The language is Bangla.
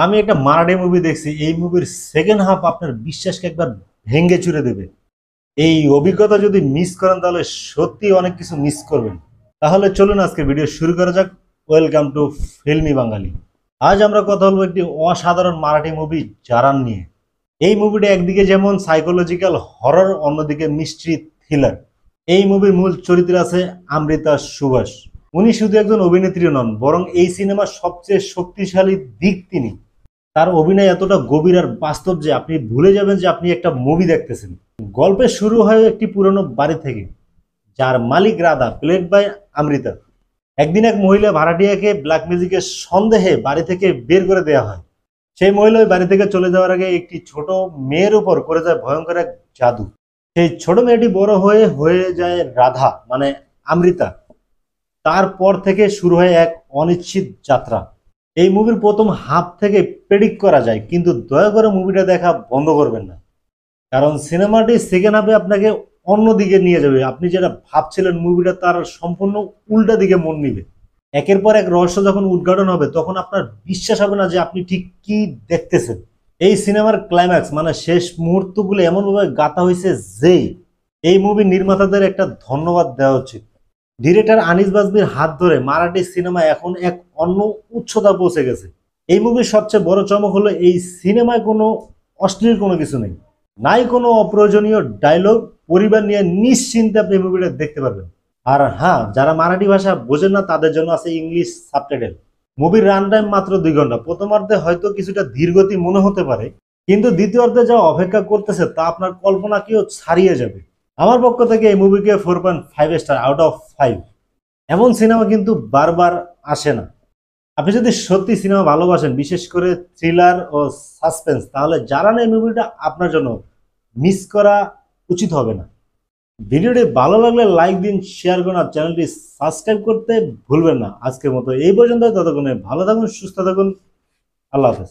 আমি একটা মারাঠি মুভি দেখছি। এই মুভির সেকেন্ড হাফ আপনার বিশ্বাসকে একবার ভেঙে চুরে দেবে। এই অভিজ্ঞতা যদি মিস করেন তাহলে সত্যি অনেক কিছু মিস করবেন। তাহলে চলুন আজকে ভিডিও শুরু করা যাক। ওয়েলকাম টু ফিল্মি বাঙালি। আজ আমরা কথা বলবো একটি অসাধারণ মারাঠি মুভি জারান নিয়ে। এই মুভিটা একদিকে যেমন সাইকোলজিক্যাল হরর, অন্যদিকে মিস্ট্রি থ্রিলার। এই মুভির মূল চরিত্রে আছে অমৃতা সুভাষ। উনি শুধু একজন অভিনেত্রী নন, বরং এই সিনেমার সবচেয়ে শক্তিশালী দিক তিনি। তার অভিনয় এতটা গভীর আর বাস্তব যে আপনি ভুলে যাবেন যে আপনি একটা মুভি দেখতেছেন। গল্পের শুরু হয় একটি পুরনো বাড়ি থেকে, যার মালিক রাধা, প্লেড বাই অমৃতা। একদিন এক মহিলা ভাড়াটিয়াকে ব্ল্যাক ম্যাজিকের সন্দেহে বাড়ি থেকে বের করে দেওয়া হয়। সেই মহিলা ওই বাড়ি থেকে চলে যাওয়ার আগে একটি ছোট মেয়ের উপর করে যায় ভয়ঙ্কর এক জাদু। সেই ছোট মেয়েটি বড় হয়ে হয়ে যায় রাধা, মানে অমৃতা। তারপর থেকে শুরু হয় এক অনিশ্চিত যাত্রা। এই মুভির প্রথম হাফ থেকে প্রেডিক্ট করা যায়, কিন্তু দয়া করে মুভিটা দেখা বন্ধ করবেন না, কারণ সিনেমাটি সেকেন্ড হাফে আপনাকে অন্যদিকে নিয়ে যাবে। আপনি যেটা ভাবছিলেন মুভিটা, তার সম্পূর্ণ উল্টা দিকে মন নিবে। একের পর এক রহস্য যখন উদ্ঘাটন হবে তখন আপনার বিশ্বাস হবে না যে আপনি ঠিক কি দেখতেছেন। এই সিনেমার ক্লাইম্যাক্স মানে শেষ মুহূর্তগুলো এমনভাবে গাঁথা হয়েছে যে এই মুভির নির্মাতাদের একটা ধন্যবাদ দেওয়া উচিত। ডিরেক্টর আনিস বাজমির হাত ধরে মারাঠি সিনেমা এখন এক অন্য উচ্চতা পৌঁছে গেছে। এই মুভির সবচেয়ে বড় চমক হলো এই সিনেমায় কোনো অশ্লীল কোনো কিছু নেই, নাই কোনো অপ্রয়োজনীয় ডায়লগ। পরিবার নিয়ে নিশ্চিন্তে আপনি এই মুভিটা দেখতে পারবেন। আর হ্যাঁ, যারা মারাঠি ভাষা বোঝেন না তাদের জন্য আছে ইংলিশ সাবটাইটেল। মুভির রান টাইম মাত্র 2 ঘন্টা। প্রথমার্ধে হয়তো কিছুটা ধীরগতি মনে হতে পারে, কিন্তু দ্বিতীয়ার্ধে যা অপেক্ষা করতেছে তা আপনার কল্পনাকেও ছাড়িয়ে যাবে। আমার পক্ষ থেকে এই মুভিকে 4.5 স্টার আউট অফ 5। এমন সিনেমা কিন্তু বারবার আসে না। আপনি যদি সত্যি সিনেমা ভালোবাসেন, বিশেষ করে থ্রিলার ও সাসপেন্স, তাহলে জারান এই মুভিটা আপনার জন্য। মিস করা উচিত হবে না। ভিডিওটি ভালো লাগলে লাইক দিন, শেয়ার করুন আর চ্যানেলটি সাবস্ক্রাইব করতে ভুলবেন না। আজকের মতো এই পর্যন্ত। ততক্ষণে ভালো থাকুন, সুস্থ থাকুন। আল্লাহ হাফেজ।